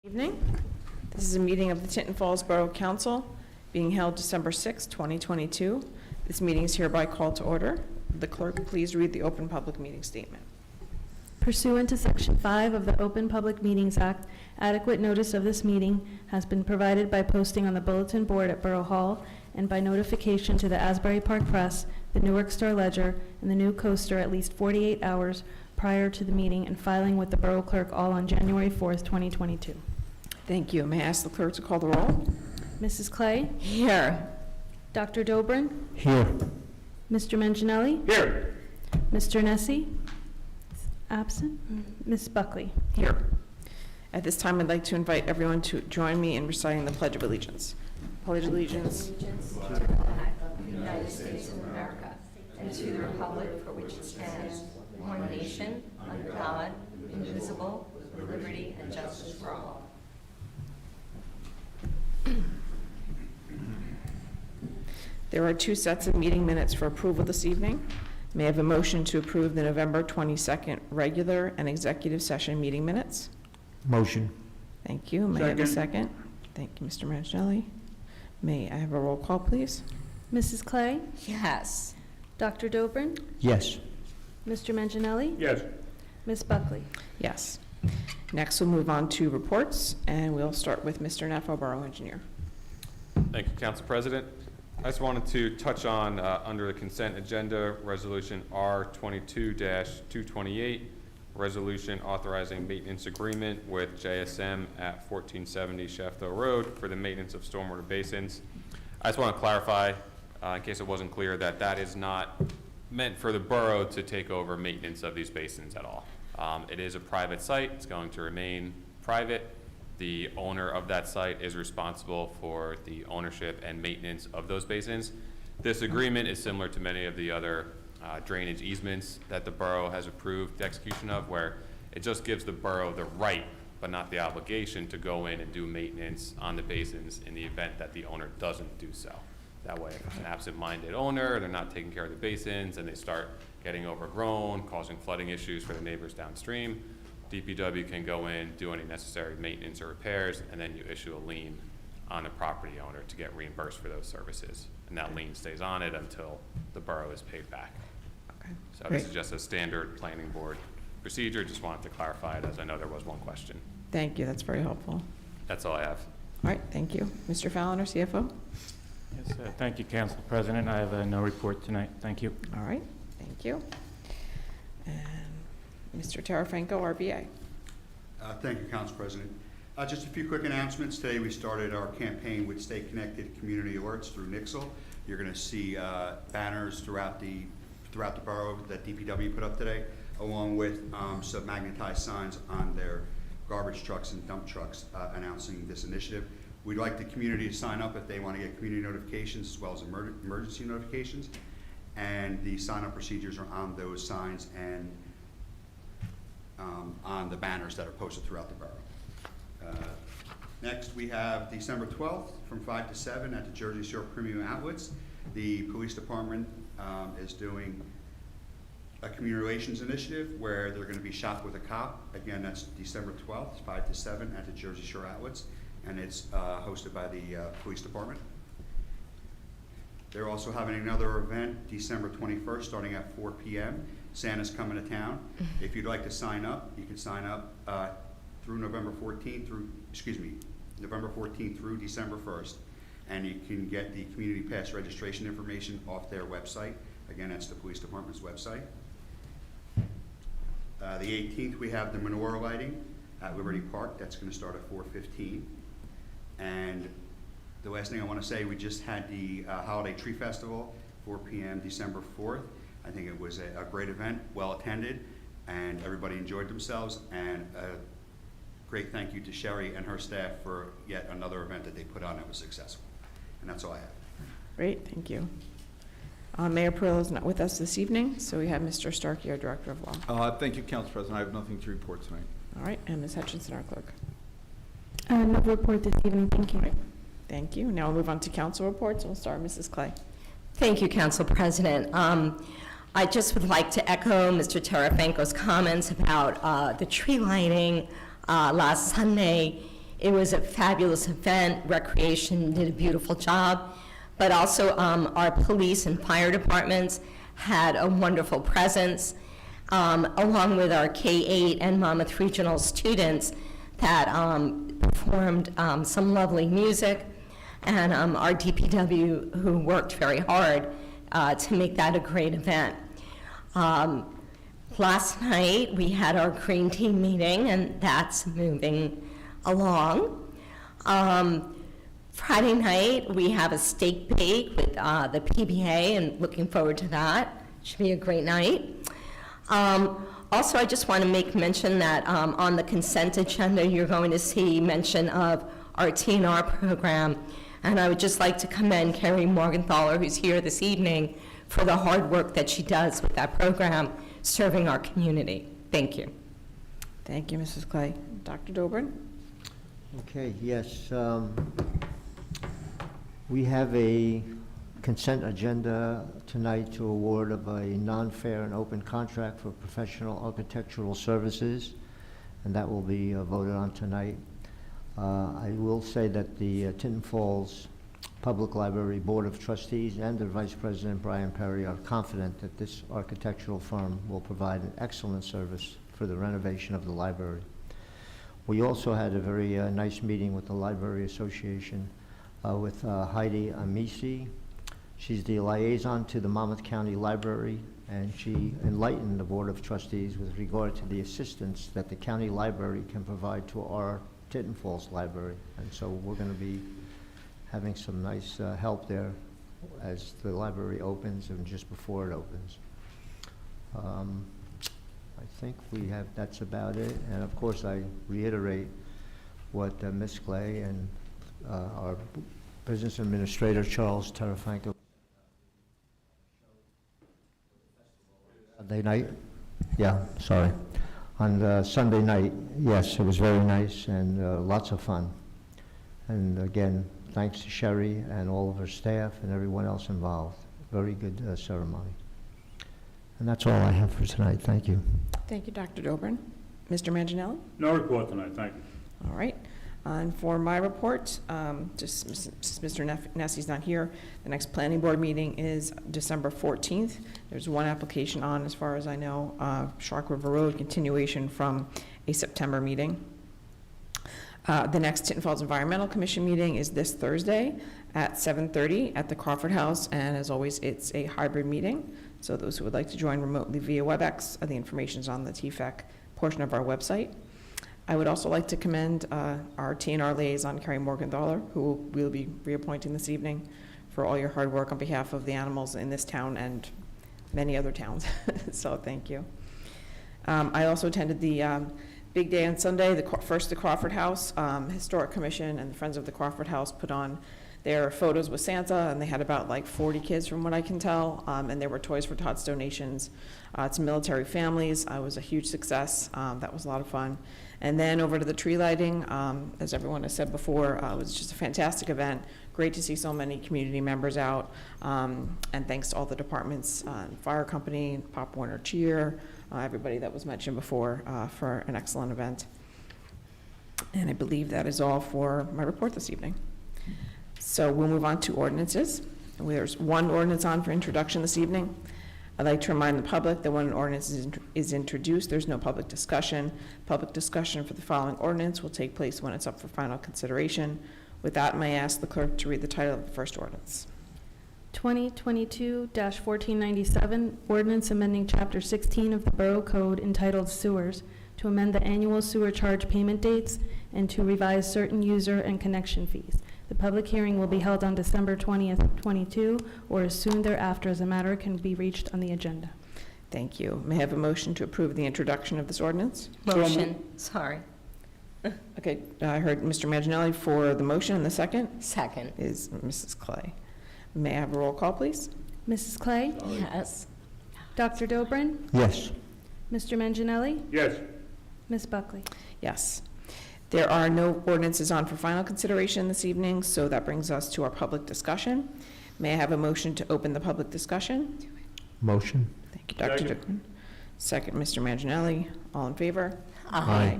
Evening. This is a meeting of the Tinton Falls Borough Council being held December 6, 2022. This meeting is hereby called to order. The clerk, please read the open public meeting statement. Pursuant to Section 5 of the Open Public Meetings Act, adequate notice of this meeting has been provided by posting on the bulletin board at Borough Hall and by notification to the Asbury Park Press, the Newark Star Ledger, and the New Coaster at least 48 hours prior to the meeting and filing with the Borough Clerk all on January 4th, 2022. Thank you. May I ask the clerk to call the roll? Mrs. Clay? Here. Dr. Dobrin? Here. Mr. Manginelli? Here. Mr. Nessie? Absent. Ms. Buckley? Here. At this time, I'd like to invite everyone to join me in reciting the Pledge of Allegiance. Pledge of Allegiance. Allegiance to the flag of the United States of America and to the republic for which it stands, one nation, under God, indivisible, with liberty and justice for all. There are two sets of meeting minutes for approval this evening. May I have a motion to approve the November 22nd regular and executive session meeting minutes? Motion. Thank you. May I have a second? Thank you, Mr. Manginelli. May I have a roll call, please? Mrs. Clay? Yes. Dr. Dobrin? Yes. Mr. Manginelli? Yes. Ms. Buckley? Yes. Next, we'll move on to reports, and we'll start with Mr. Neffo, Borough Engineer. Thank you, Council President. I just wanted to touch on, under the consent agenda, Resolution R22-228, resolution authorizing maintenance agreement with JSM at 1470 Shafto Road for the maintenance of stormwater basins. I just want to clarify, in case it wasn't clear, that that is not meant for the borough to take over maintenance of these basins at all. It is a private site. It's going to remain private. The owner of that site is responsible for the ownership and maintenance of those basins. This agreement is similar to many of the other drainage easements that the borough has approved the execution of, where it just gives the borough the right, but not the obligation, to go in and do maintenance on the basins in the event that the owner doesn't do so. That way, if it's an absent-minded owner, they're not taking care of the basins, and they start getting overgrown, causing flooding issues for the neighbors downstream, DPW can go in, do any necessary maintenance or repairs, and then you issue a lien on the property owner to get reimbursed for those services. And that lien stays on it until the borough is paid back. Okay. So Great. this is just a standard planning board procedure. Just wanted to clarify it, as I know there was one question. Thank you. That's very helpful. That's all I have. All right. Thank you. Mr. Fallon, our CFO. Yes, thank you, Council President. I have no report tonight. Thank you. All right. Thank you. And Mr. Tarafenko, RBA. Thank you, Council President. Just a few quick announcements. Today we started our campaign with Stay Connected Community Alerts through Nixle. You're going to see banners throughout the borough that DPW put up today, along with some magnetized signs on their garbage trucks and dump trucks announcing this initiative. We'd like the community to sign up if they want to get community notifications as well as emergency notifications. And the sign-up procedures are on those signs and on the banners that are posted throughout the borough. Next, we have December 12th from 5 to 7 at the Jersey Shore Premium Outlets. The police department is doing a community relations initiative where they're going to be Shop with a Cop. Again, that's December 12th, 5 to 7 at the Jersey Shore Outlets, and it's hosted by the police department. They're also having another event December 21st starting at 4 p.m. Santa's coming to town. If you'd like to sign up, you can sign up through November 14th through December 1st. And you can get the community pass registration information off their website. Again, that's the police department's website. The 18th, we have the menorah lighting at Liberty Park. That's going to start at 4:15. And the last thing I want to say, we just had the Holiday Tree Festival, 4 p.m. December 4th. I think it was a great event, well attended, and everybody enjoyed themselves. And a great thank you to Sherry and her staff for yet another event that they put on that was successful. And that's all I have. Great. Thank you. Mayor Perillo is not with us this evening, so we have Mr. Starkey, our Director of Law. Thank you, Council President. I have nothing to report tonight. All right. And Ms. Hutchinson, our Clerk. No report this evening. Thank you. All right. Thank you. Now we'll move on to council reports. We'll start with Mrs. Clay. Thank you, Council President. I just would like to echo Mr. Tarafenko's comments about the tree lighting last Sunday. It was a fabulous event. Recreation did a beautiful job, but also our police and fire departments had a wonderful presence, along with our K-8 and Monmouth Regional students that performed some lovely music, and our DPW who worked very hard to make that a great event. Last night, we had our green team meeting, and that's moving along. Friday night, we have a steak bake with the PBA, and looking forward to that. Should be a great night. Also, I just want to make mention that on the consent agenda, you're going to see mention of our TNR program, and I would just like to commend Carrie Morgenthaler, who's here this evening, for the hard work that she does with that program, serving our community. Thank you. Thank you, Mrs. Clay. Dr. Dobrin? Okay, yes. We have a consent agenda tonight to award of a non-fair and open contract for professional architectural services, and that will be voted on tonight. I will say that the Tinton Falls Public Library Board of Trustees and their Vice President, Brian Perry, are confident that this architectural firm will provide an excellent service for the renovation of the library. We also had a very nice meeting with the Library Association with Heidi Amisi. She's the liaison to the Monmouth County Library, and she enlightened the Board of Trustees with regard to the assistance that the county library can provide to our Tinton Falls Library. And so we're going to be having some nice help there as the library opens and just before it opens. I think that's about it. And of course, I reiterate what Ms. Clay and our Business Administrator, Charles Terrafranco, Sunday night? Yeah, sorry. On Sunday night, yes, it was very nice and lots of fun. And again, thanks to Sherry and all of her staff and everyone else involved. Very good ceremony. And that's all I have for tonight. Thank you. Thank you, Dr. Dobrin. Mr. Manginelli? No report tonight, thank you. All right. And for my report, just since Mr. Nessie's not here, the next planning board meeting is December 14th. There's one application on, as far as I know, Shark River Road, continuation from a September meeting. The next Tinton Falls Environmental Commission meeting is this Thursday at 7:30 at the Crawford House, and as always, it's a hybrid meeting. So those who would like to join remotely via WebEx, the information is on the TFAC portion of our website. I would also like to commend our TNR liaison, Carrie Morgenthaler, who we'll be reappointing this evening, for all your hard work on behalf of the animals in this town and many other towns. So thank you. I also attended the big day on Sunday, the Crawford House. Historic Commission and the Friends of the Crawford House put on their photos with Santa, and they had about like 40 kids from what I can tell, and there were Toys for Tots donations to military families. It was a huge success. That was a lot of fun. And then over to the tree lighting, as everyone has said before, it was just a fantastic event. Great to see so many community members out, and thanks to all the departments, fire company, Pop Warner Cheer, everybody that was mentioned before for an excellent event. And I believe that is all for my report this evening. So we'll move on to ordinances. There's one ordinance on for introduction this evening. I'd like to remind the public that when an ordinance is introduced, there's no public discussion. Public discussion for the following ordinance will take place when it's up for final consideration. With that, may I ask the clerk to read the title of the first ordinance? 2022-1497, ordinance amending Chapter 16 of the Borough Code entitled Sewers to amend the annual sewer charge payment dates and to revise certain user and connection fees. The public hearing will be held on December 20th, 22, or as soon thereafter as a matter can be reached on the agenda. Thank you. May I have a motion to approve the introduction of this ordinance? Motion, sorry. Okay, I heard Mr. Manginelli for the motion, and the second Second. is Mrs. Clay. May I have a roll call, please? Mrs. Clay? Yes. Dr. Dobrin? Yes. Mr. Manginelli? Yes, Ms. Buckley? Yes. There are no ordinances on for final consideration this evening, so that brings us to our public discussion. May I have a motion to open the public discussion? Motion. Thank you, Dr. Second. Dickman. Second, Mr. Manginelli. All in favor? Aye.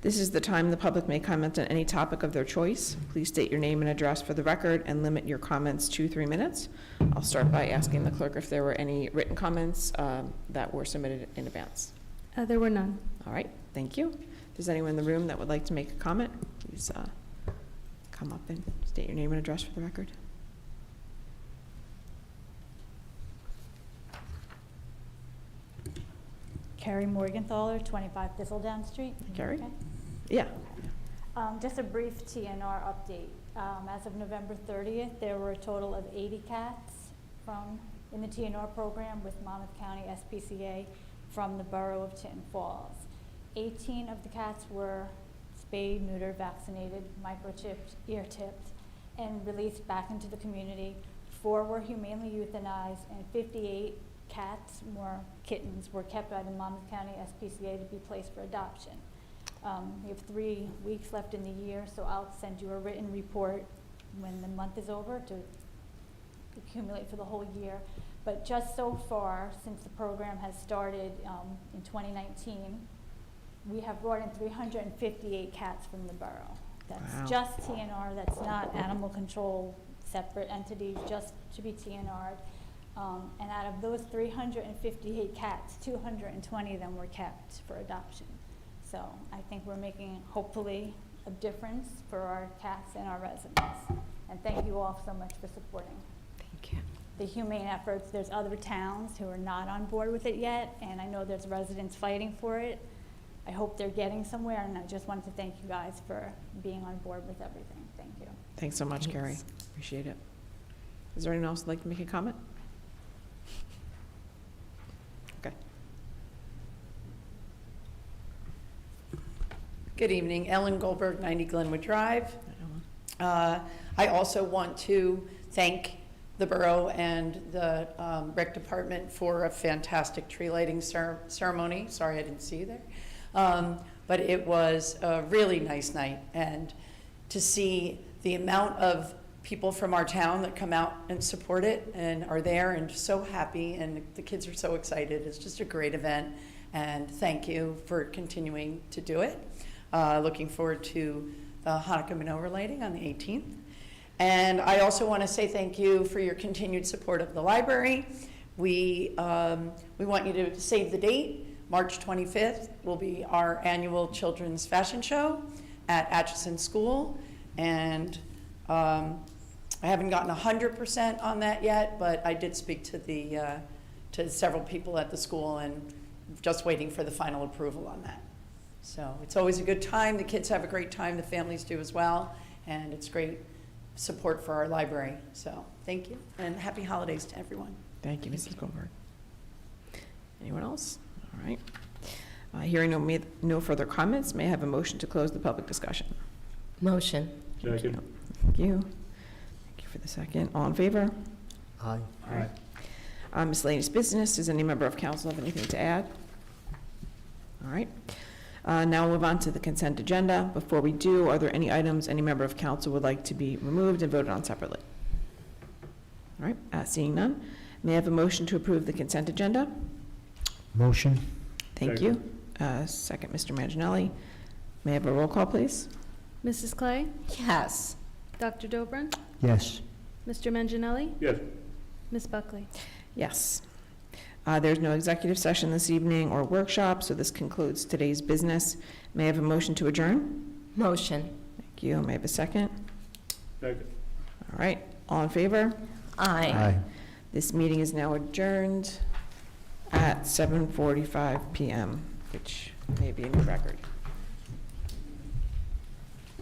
This is the time the public may comment on any topic of their choice. Please state your name and address for the record and limit your comments to 3 minutes. I'll start by asking the clerk if there were any written comments that were submitted in advance. There were none. All right, thank you. If there's anyone in the room that would like to make a comment, please come up and state your name and address for the record. Carrie Morgenthaler, 25 Thistledown Street. Carrie? Okay. Yeah. Just a brief TNR update. As of November 30th, there were a total of 80 cats in the TNR program with Monmouth County SPCA from the borough of Tinton Falls. 18 of the cats were spayed, neutered, vaccinated, microchipped, ear-tipped, and released back into the community. 4 were humanely euthanized, and 58 cats, more kittens, were kept by the Monmouth County SPCA to be placed for adoption. We have 3 weeks left in the year, so I'll send you a written report when the month is over to accumulate for the whole year. But just so far, since the program has started in 2019, we have brought in 358 cats from the borough. That's Wow. just TNR, that's not animal control, separate entities, just to be TNR'd. And out of those 358 cats, 220 of them were kept for adoption. So I think we're making, hopefully, a difference for our cats and our residents. And thank you all so much for supporting Thank you. the humane efforts. There's other towns who are not on board with it yet, and I know there's residents fighting for it. I hope they're getting somewhere, and I just wanted to thank you guys for being on board with everything. Thank you. Thanks so much, Carrie. Appreciate it. Is there anyone else who'd like to make a comment? Okay. Good evening, Ellen Goldberg, 90 Glenwood Drive. I also want to thank the borough and the rec department for a fantastic tree lighting ceremony. Sorry I didn't see you there. But it was a really nice night, and to see the amount of people from our town that come out and support it and are there and so happy, and the kids are so excited. It's just a great event, and thank you for continuing to do it. Looking forward to the Hanukkah menorah lighting on the 18th. And I also want to say thank you for your continued support of the library. We want you to save the date. March 25th will be our annual children's fashion show at Atchison School. And I haven't gotten 100% on that yet, but I did speak to several people at the school, and just waiting for the final approval on that. So it's always a good time. The kids have a great time. The families do as well. And it's great support for our library. So thank you, and happy holidays to everyone. Thank you, Mrs. Goldberg. Anyone else? All right. Hearing no further comments, may I have a motion to close the public discussion? Motion. Thank you. Thank you. Thank you for the second. All in favor? Aye. Miscellaneous business. Does any member of council have anything to add? All right. Now we'll move on to the consent agenda. Before we do, are there any items any member of council would like to be removed and voted on separately? All right, seeing none, may I have a motion to approve the consent agenda? Motion? Thank you. Second, Mr. Manginelli. May I have a roll call, please? Mrs. Clay? Yes. Dr. Dobrin? Yes. Mr. Manginelli? Yes. Ms. Buckley? Yes. There's no executive session this evening or workshop, so this concludes today's business. May I have a motion to adjourn? Motion. Thank you. May I have a second? Second. All right, all in favor? Aye. This meeting is now adjourned at 7:45 PM, which may be a new record.